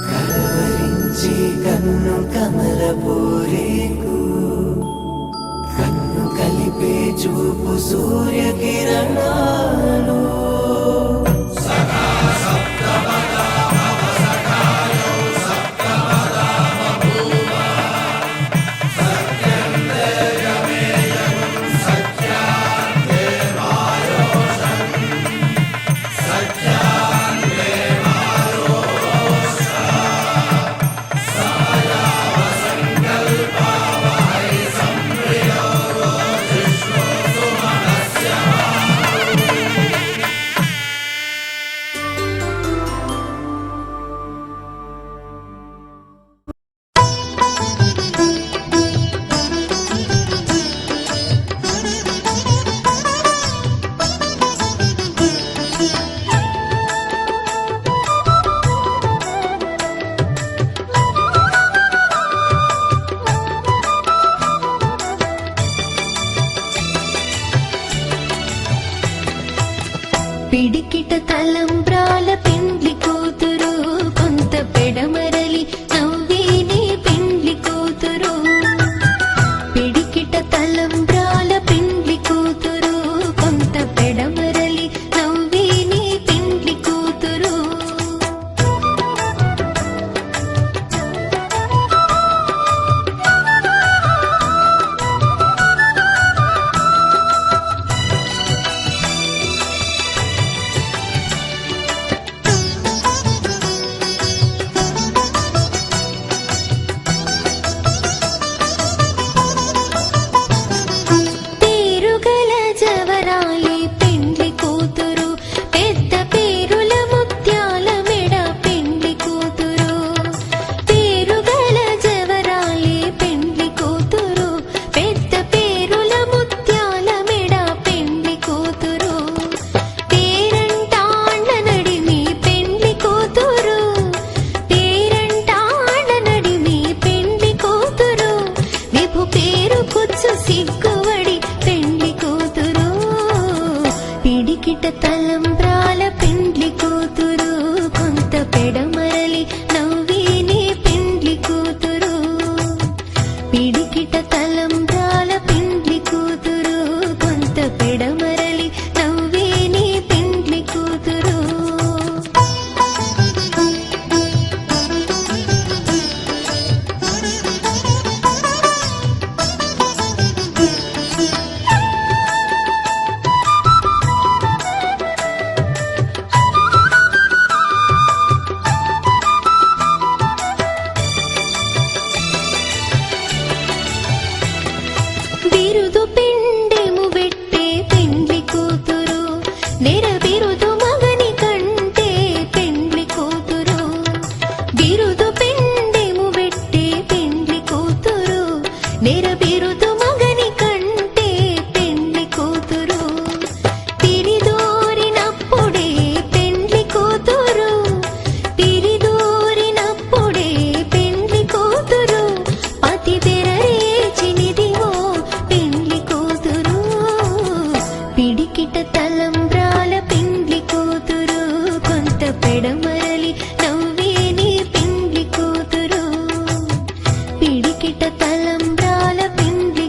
Speaker 3: కలవరించి కన్ను కమల పూరేకు కన్ను కలిపే చూపు సూర్యకిరణాలు
Speaker 8: పిడికిట తలంబ్రాల పెండ్లి కూతురు కొంత పెడమరలి నవ్వేనే పెండ్లి కూతురు పిడికిట తలంబ్రాల పెండ్లి కూతురు కొంత పెడమరలి నవ్వేనే పెండ్లి కూతురు పేరుగల జవరాలి పెండ్లి కూతురు పెద్ద పేరుల ముత్యాల మెడ పెండ్లి కూతురు పేరుగల జవరాలి పెండ్లి కూతురు పెద్ద పేరుల ముత్యాల మెడ పెండ్లి కూతురు పేరంటాండ్ల నడిమి పెండ్లి కూతురు పేరంటాండ్ల నడిమి పెండ్లి కూతురు విభు పేరు కుచ్చు సిగ్గువడి పెండ్లి కూతురు పిడికిట తలంబ్రాల పెండ్లి కూతురు కొంత పెడమరలి నవ్వేనే పెండ్లి కూతురు పిడికిట తలంబ్రాల పెండ్లి కూతురు కొంత పెడమరలి నవ్వేనే పెండ్లి కూతురు బిరుదు పిండెము పెట్టే పెండ్లి కూతురు నెర బిరుదు మగని కంటే పెండ్లి కూతురు బిరుదు పిండెము పెట్టే పెండ్లి కూతురు నెర బిరుదు మగని కంటే పెండ్లి కూతురు తిరిదోరినప్పుడే పెండ్లి కూతురు తిరిదోరినప్పుడే పెండ్లి కూతురు పతి బెరరేచినిదివో పెండ్లి కూతురు పిడికిట తలంబ్రాల పెండ్లి కూతురు కొంత పెడమరలి నవ్వేనే పెండ్లి కూతురు పిడికిట తలంబ్రాల పెండ్లి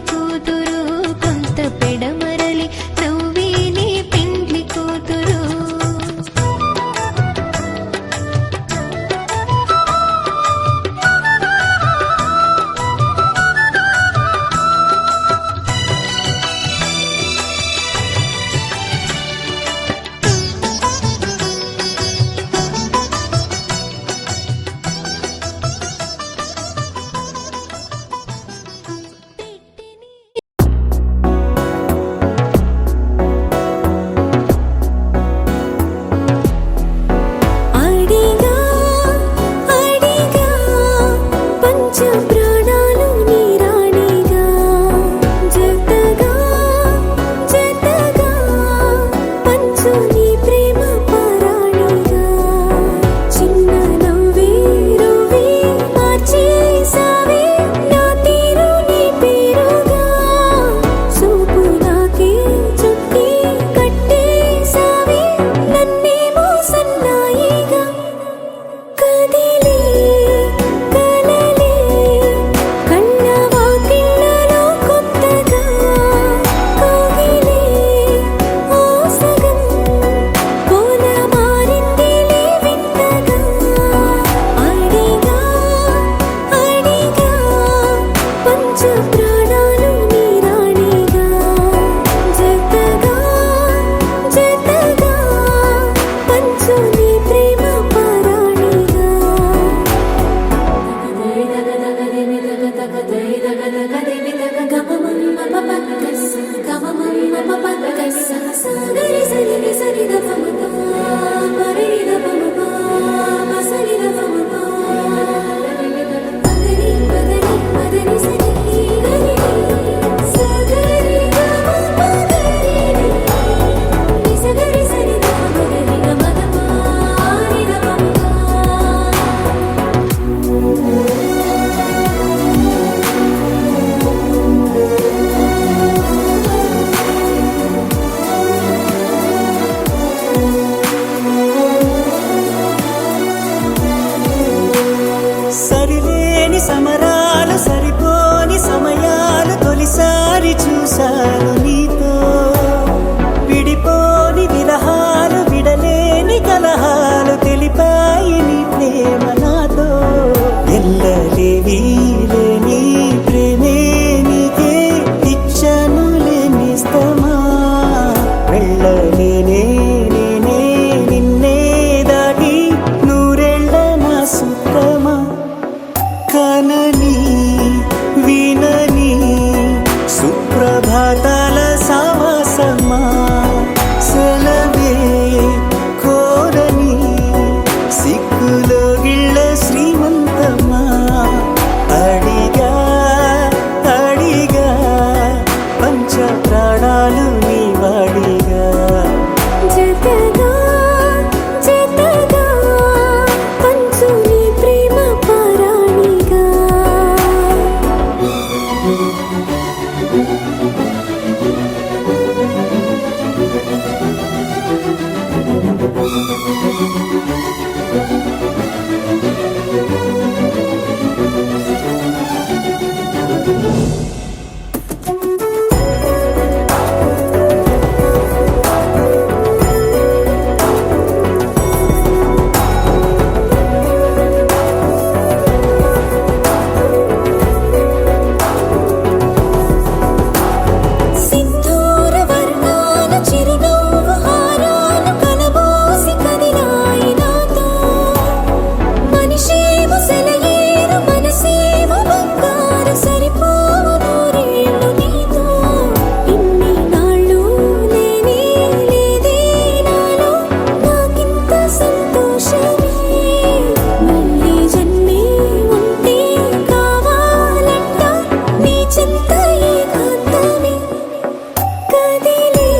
Speaker 6: సరిలేని సమరాలు సరిపోని సమయాలు తొలిసారి చూశాను నీతో విడిపోని విరహాలు విడలేని కలహాలు తెలిపాయి నీ ప్రేమ నాతో ఎల్లలేని లేని ప్రేమే నీకే ఇచ్చను లేనిస్తమా వెళ్ళలేనే నేనే నిన్నే దాటి నూరెళ్ళ నా సుఖమా కనని వినని సుప్రభాతాల సావాసమా సెలవే కోరని సిక్కులో గిళ్ళ శ్రీమంతమా అడిగా అడిగా పంచ ప్రాణాలు నీ వాడిగా
Speaker 2: జతగా జతగా పంచు నీ ప్రేమ పారాణిగా సింధూర వర్ణాల చిరునవ్వు హారాలు కలబోసి కదిలాయి నాతో మనిషేమో సెలయేరు మనసేమో బంగారు సరిపోవు నూరేళ్ళు నీతో ఇన్ని నాళ్ళు లేనే లేదే నాలో నాకింత సంతోషమే మళ్ళీ జన్మే ఉంటే కావాలంట నీ చింత ఏకాంతమే కదిలే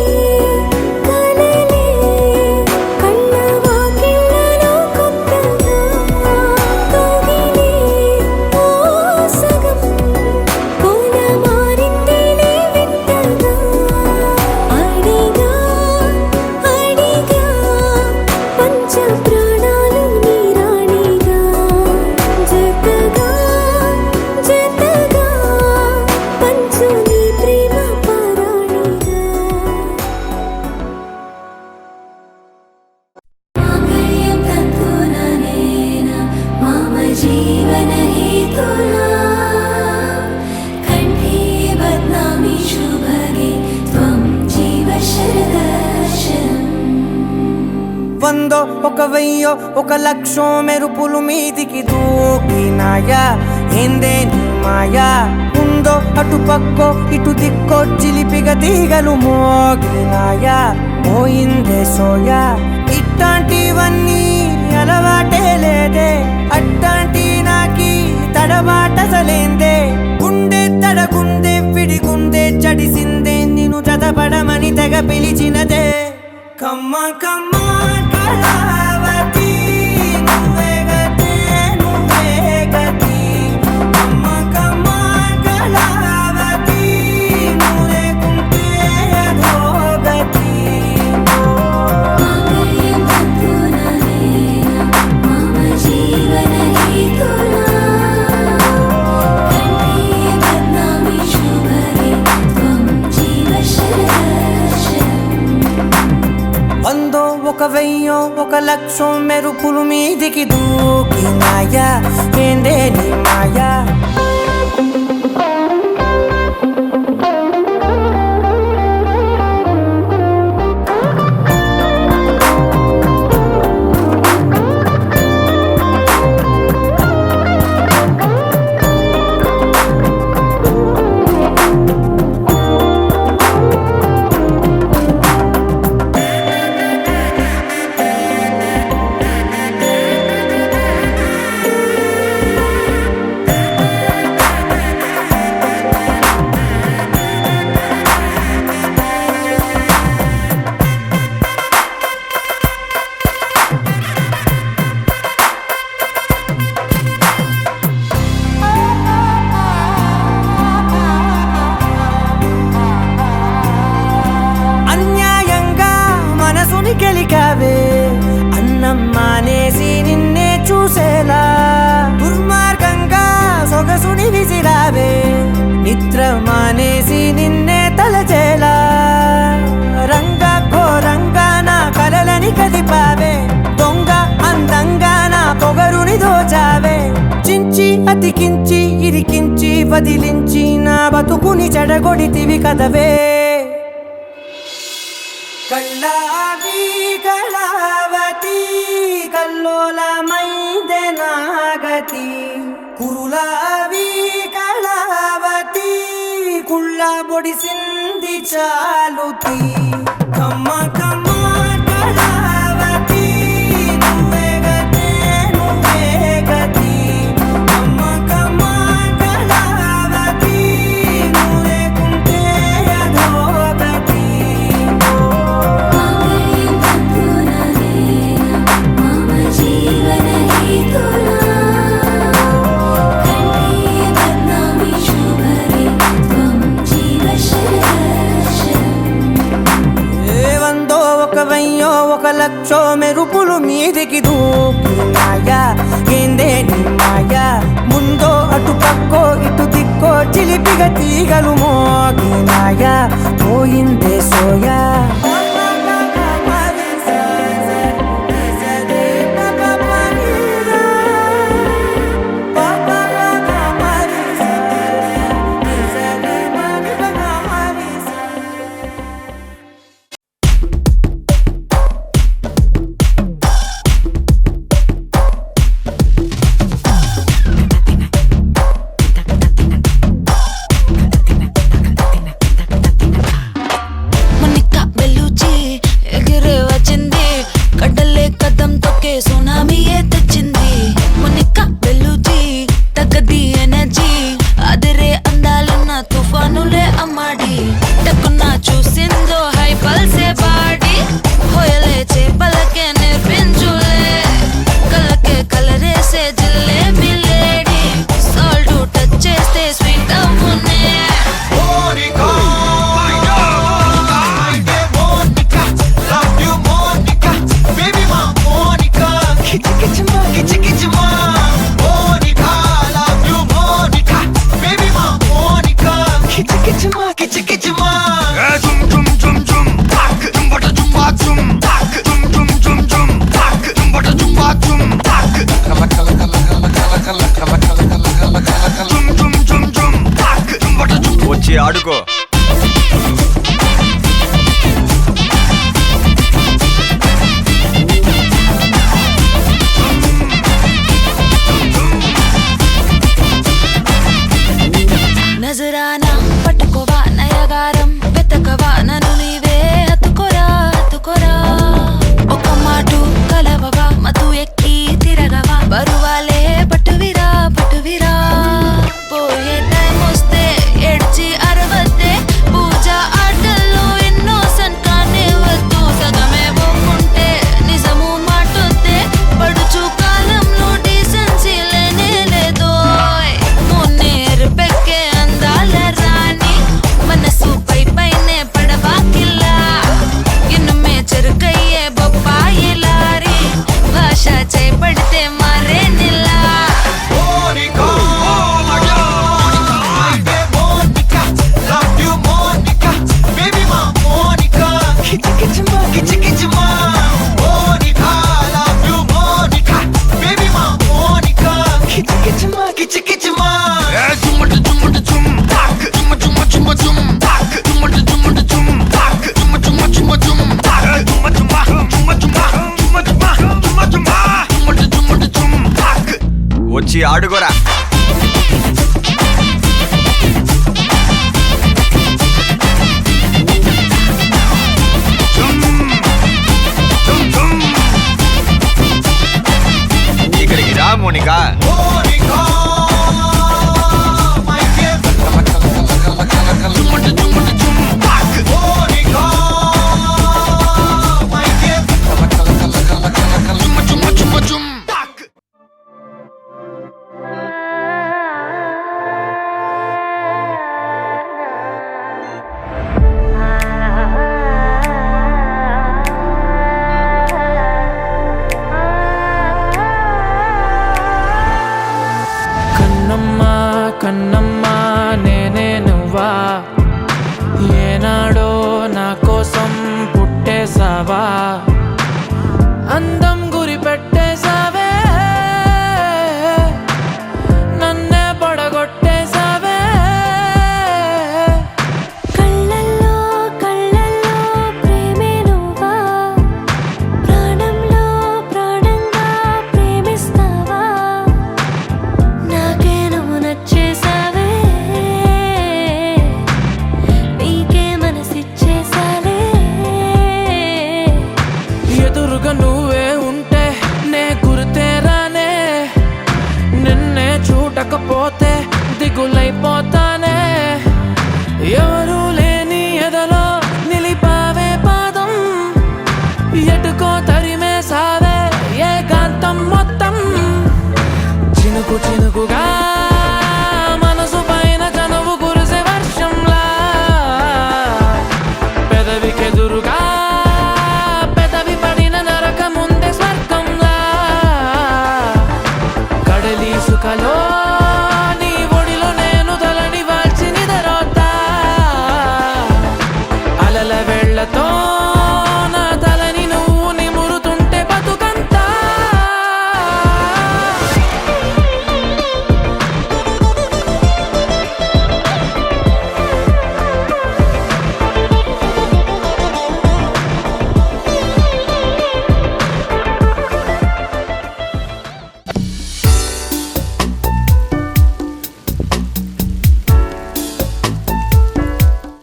Speaker 2: కలలే కళ్ళ వాకిళ్ళలో కొత్తగా కదిలే ఓ సగం కోన మారిందిలే వింతగా అడిగా అడిగా పంచ ప్రాణాలు నీ రాణిగా జతగా జతగా పంచు నీ ప్రేమ పారాణిగా మాంగళ్యం తంతుననేన మమ జీవన హేతునా కంఠే బధ్నామి శుభగే త్వం జీవ శరదర్శనం
Speaker 3: వందో ఒక వెయ్యో ఒక లక్షో మెరుపులు మీదికి దూకినాయా ఏందే నీ మాయా ఉందో అటు పక్కో ఇటు దిక్కో చిలిపిగా తీగలు మోగినాయా పోయిందే సోయా ఇట్లాంటివన్నీ అలవాటే లేదే అట్లాంటి నాకి తడబాటసలేందే గుండె తడగుందే విడిగుందే చడిసిందే నిన్ను చదపడమని తెగ పిలిచినదే కమ్మ కమ్మ కళావతి నువ్వే గతే నువ్వే గతి కమ్మ కమ్మ కళావతి నువ్వు లేకుంటే అధోగతి
Speaker 2: మాంగళ్యం తంతుననేన మమ జీవన హేతునా కంఠే బధ్నామి శుభగే త్వం జీవ శరదర్శనం
Speaker 3: వందో ఒక వెయ్యో ఒక లక్షో మెరుపులు మీదికి దూకినాయా ఏందే నీ మాయా అతికించి ఇరికించి వదిలించి నా బతుకుని చెడగొడితివి కదవే కళ్ళావి కళావతి కల్లోలమైందే నాగతి కురులావి కళావతి కుళ్ళ బొడిసింది చాలుతి కమ్మ కమ్మ కళావతి నువ్వే గతే నువ్వే గతి కమ్మ కమ్మ కళావతి నువ్వే కుంటే అధోగతి
Speaker 2: మమ జీవన హేతునా కంఠే బద్నామి శుభరే త్వం జీవ శరణం
Speaker 3: ఏ వందో ఒక వెయ్యో ఒక లక్షో మెరుపులు మీదికి దూకినాయా ఏందే నీ మాయా ముందో అటు పక్కో ఇటు దిక్కో చిలిపిగ తీగలు మోగినాయా పోయిందే సోయా
Speaker 9: మొనికా బెలూచి ఎగిరే వచ్చింది కడ్డలే కదం తొక్కే సునామీయే తెచ్చింది మొనికా బెలూచి తగ్గది ఎనర్జీ అదిరే అందాలున్న తుఫానులే అమ్మాడి టక్కున చూసిందో హై పల్సే బాడి హోయలే చేపలకే నేర్పించులే కళ్ళకే కలరేసే జిల్లే బిల్లేడి సాల్ట్ టచ్ చేస్తే sweet అవ్వునే
Speaker 4: Monica, Monica, love you Monica, baby ma Monica, kichi kichi ma, Monica, love you Monica, baby ma Monica, kichi kichi ma. Jum jum jum jum, tak, jum bata jum ba jum, tak, jum jum jum jum, tak, jum bata jum ba jum, tak. Kala kala kala kala kala kala kala kala kala kala kala. Jum jum jum jum, tak, jum bata jum. వచ్చి ఆడుకో
Speaker 9: నజరానా పట్టుకోవా నయగారం వెతకవా నన్ను నీవే హత్తుకోరా హత్తుకోరా ఒక మాటు కలవవా మతు ఎక్కి తిరగవా బరువాలే పట్టువిరా పట్టువిరా పోయే time వస్తే ఎడ్చి అరవద్దే పూజ ఆటల్లో ఇన్నోసెంట్ కానే వద్దు సగమే బొమ్ముంటే నిజము మాటొద్దే పడుచు కాలంలో డీసెన్సీ లేనే లేదోయ్ మున్నేరు పెక్కే అందాల రాణి మనసు పై పైనే పడవా కిల్లా ఇన్నమే చెరుకయ్యే బొప్పాయి లారి భాష చేపడితే మారే నిల్లా
Speaker 4: Monica, oh my God, Monica, Monica, love you Monica, baby ma Monica, kichi kichi ma, Monica, love you Monica, baby ma Monica, kichi kichi ma. Jumata jumata jum, tak, juma juma juma jum, tak, jumata jumata jum, tak, juma juma juma jum, tak, juma juma juma juma juma juma juma juma, jumata jumata jum, tak.
Speaker 10: వచ్చి ఆడుకోరా